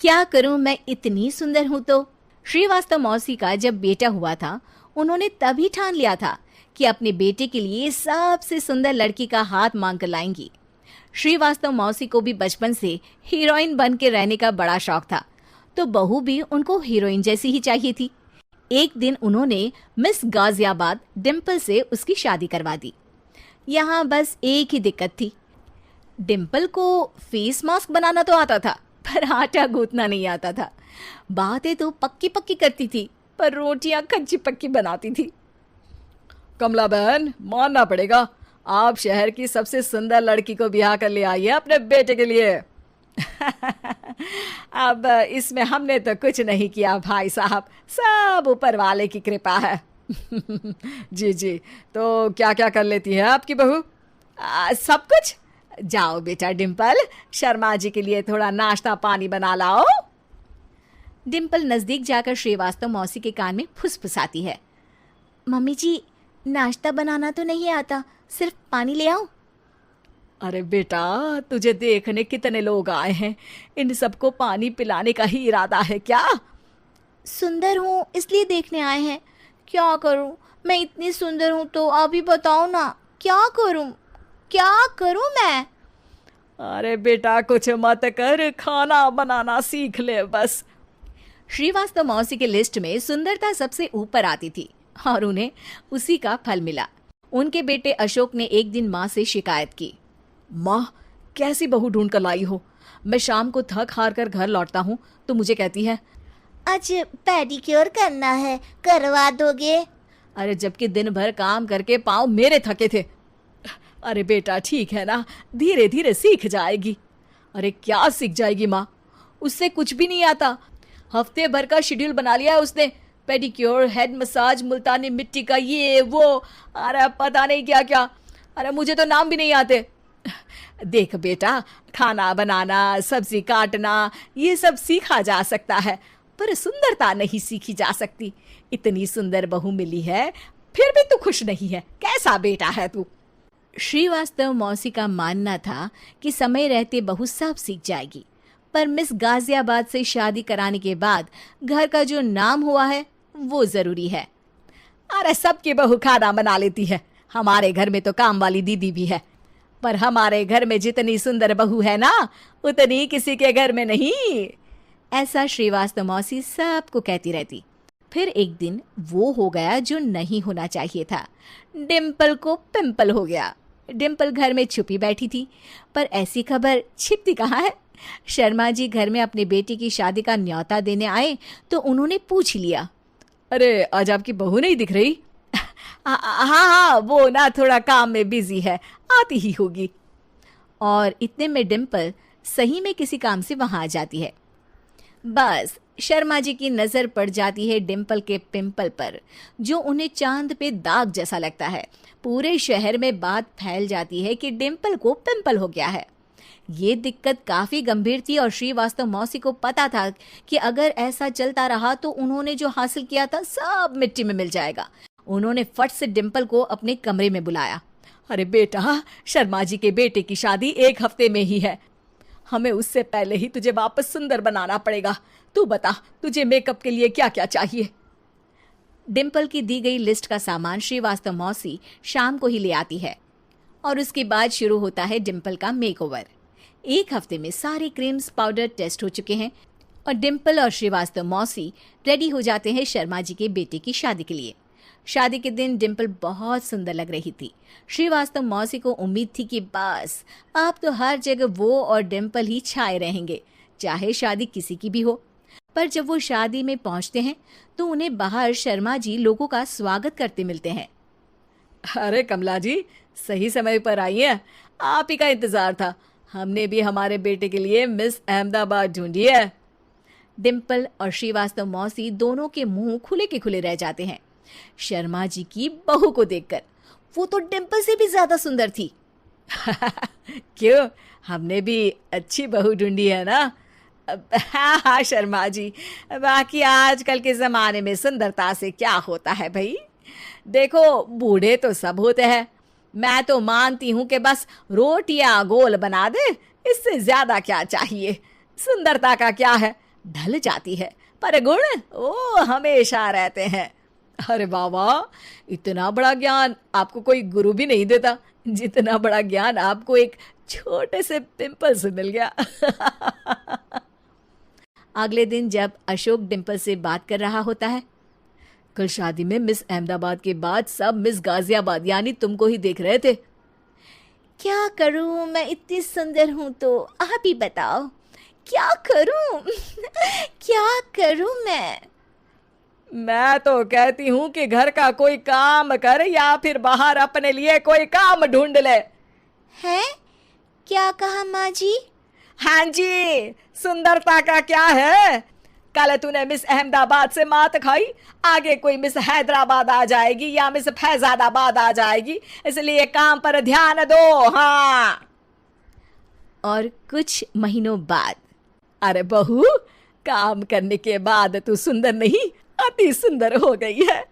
क्या करूं, मैं इतनी सुंदर हूं तो। श्रीवास्तव मौसी का जब बेटा हुआ था, उन्होंने तभी ठान लिया था कि अपने बेटे के लिए सबसे सुंदर लड़की का हाथ मांग कर लाएंगी। श्रीवास्तव मौसी को भी बचपन से हीरोइन बन के रहने का बड़ा शौक था, तो बहू भी उनको हीरोइन जैसी ही चाहिए थी। एक दिन उन्होंने मिस गाजियाबाद डिम्पल से उसकी शादी करवा दी। यहाँ बस एक ही दिक्कत थी, डिम्पल को फेस मास्क बनाना तो आता था, पर आटा गूंथना नहीं आता था। बातें तो पक्की पक्की करती थी, पर रोटियां कच्ची पक्की बनाती थी। कमला बहन, मानना पड़ेगा, आप शहर की सबसे सुंदर लड़की को ब्याह कर ले आई है अपने बेटे के लिए। अब इसमें हमने तो कुछ नहीं किया भाई साहब, सब ऊपर वाले की कृपा है। जी जी, तो क्या क्या कर लेती है आपकी बहू? सब कुछ। जाओ बेटा डिम्पल, शर्मा जी के लिए थोड़ा नाश्ता पानी बना लाओ। डिम्पल नजदीक जाकर श्रीवास्तव मौसी के कान में फुसफुसाती है। मम्मी जी, नाश्ता बनाना तो नहीं आता, सिर्फ पानी ले आओ। अरे बेटा, तुझे देखने कितने लोग आए हैं, इन सबको पानी पिलाने का ही इरादा है क्या? सुंदर हूँ इसलिए देखने आए हैं। क्या करूँ, मैं इतनी सुंदर हूँ तो आप ही बताओ ना, क्या करूँ मैं? अरे बेटा, कुछ मत कर, खाना बनाना सीख ले बस। श्रीवास्तव मौसी के लिस्ट में सुंदरता सबसे ऊपर आती थी और उन्हें उसी का फल मिला। उनके बेटे अशोक ने एक दिन माँ से शिकायत की। माँ, कैसी बहू ढूंढ कर लाई हो? मैं शाम को थक हार कर घर लौटता हूँ तो मुझे कहती है, आज पेडिक्योर करना है, करवा दोगे? अरे जबकि दिन भर काम करके पाँव मेरे थके थे। अरे बेटा ठीक है ना, धीरे धीरे सीख जाएगी। अरे क्या सीख जाएगी माँ, उससे कुछ भी नहीं आता। हफ्ते भर का शेड्यूल बना लिया है उसने, पेडिक्योर, हेड मसाज, मुल्तानी मिट्टी का ये वो, अरे पता नहीं क्या क्या। अरे मुझे तो नाम भी नहीं आते। देख बेटा, खाना बनाना, सब्जी काटना, ये सब सीखा जा सकता है, पर सुंदरता नहीं सीखी जा सकती। इतनी सुंदर बहू मिली है, फिर भी तू खुश नहीं है, कैसा बेटा है तू? श्रीवास्तव मौसी का मानना था कि समय रहते बहू सब सीख जाएगी, पर मिस गाजियाबाद से शादी कराने के बाद घर का जो नाम हुआ है वो जरूरी है। अरे सबकी बहू खाना बना लेती है, हमारे घर में तो काम वाली दीदी भी है, पर हमारे घर में जितनी सुंदर बहू है ना, उतनी किसी के घर में नहीं। ऐसा श्रीवास्तव मौसी सबको कहती रहती। फिर एक दिन वो हो गया जो नहीं होना चाहिए था, डिम्पल को पिंपल हो गया। डिम्पल घर में छुपी बैठी थी, पर ऐसी खबर छिपती कहाँ है। शर्मा जी घर में अपने बेटी की शादी का न्योता देने आए तो उन्होंने पूछ लिया, अरे आज आपकी बहू नहीं दिख रही? हाँ, वो ना थोड़ा काम में बिजी है, आती ही होगी। और इतने में डिम्पल सही में किसी काम से वहां आ जाती है। बस शर्मा जी की नजर पड़ जाती है डिम्पल के पिंपल पर, जो उन्हें चांद पे दाग जैसा लगता है। पूरे शहर में बात फैल जाती है कि डिम्पल को पिंपल हो गया है। ये दिक्कत काफी गंभीर थी और श्रीवास्तव मौसी को पता था कि अगर ऐसा चलता रहा तो उन्होंने जो हासिल किया था सब मिट्टी में मिल जाएगा। उन्होंने फट से डिम्पल को अपने कमरे में बुलाया। अरे बेटा, शर्मा जी के बेटे की शादी 1 हफ्ते में ही है, हमें उससे पहले ही तुझे वापस सुंदर बनाना पड़ेगा। तू बता, तुझे मेकअप के लिए क्या क्या चाहिए? डिम्पल की दी गई लिस्ट का सामान श्रीवास्तव मौसी शाम को ही ले आती है और उसके बाद शुरू होता है डिम्पल का मेकओवर। 1 हफ्ते में सारे क्रीम्स पाउडर टेस्ट हो चुके हैं और डिम्पल और श्रीवास्तव मौसी रेडी हो जाते हैं शर्मा जी के बेटे की शादी के लिए। शादी के दिन डिम्पल बहुत सुंदर लग रही थी। श्रीवास्तव मौसी को उम्मीद थी कि बस अब तो हर जगह वो और डिम्पल ही छाए रहेंगे, चाहे शादी किसी की भी हो। पर जब वो शादी में पहुंचते हैं तो उन्हें बाहर शर्मा जी लोगों का स्वागत करते मिलते हैं। अरे कमला जी, सही समय पर आई हैं, आप ही का इंतजार था। हमने भी हमारे बेटे के लिए मिस अहमदाबाद ढूंढी है। डिम्पल और श्रीवास्तव मौसी दोनों के मुंह खुले के खुले रह जाते हैं शर्मा जी की बहू को देखकर। वो तो डिम्पल से भी ज्यादा सुंदर थी। क्यों, हमने भी अच्छी बहू ढूंढी है ना? हाँ शर्मा जी, बाकी आजकल के जमाने में सुंदरता से क्या होता है भाई। देखो, बूढ़े तो सब होते हैं, मैं तो मानती हूँ कि बस रोटियां गोल बना दे, इससे ज्यादा क्या चाहिए। सुंदरता का क्या है, ढल जाती है, पर गुण वो हमेशा रहते हैं। अरे वाह वाह, इतना बड़ा ज्ञान आपको कोई गुरु भी नहीं देता जितना बड़ा ज्ञान आपको एक छोटे से पिंपल से मिल गया। अगले दिन जब अशोक डिम्पल से बात कर रहा होता है, कल शादी में मिस अहमदाबाद के बाद सब मिस गाजियाबाद यानी तुमको ही देख रहे थे। क्या करूं, मैं इतनी सुंदर हूं तो। आप ही बताओ क्या करूं? क्या करूं मैं तो कहती हूँ कि घर का कोई काम कर या फिर बाहर अपने लिए कोई काम ढूंढ ले। है? क्या कहा माँ जी? हाँ जी, सुंदरता का क्या है? कल तूने मिस अहमदाबाद से मात खाई, आगे कोई मिस हैदराबाद आ जाएगी या मिस फैजादाबाद आ जाएगी, इसलिए काम पर ध्यान दो। हाँ। और कुछ महीनों बाद, अरे बहू, काम करने के बाद तू सुंदर नहीं, अति सुंदर हो गई है।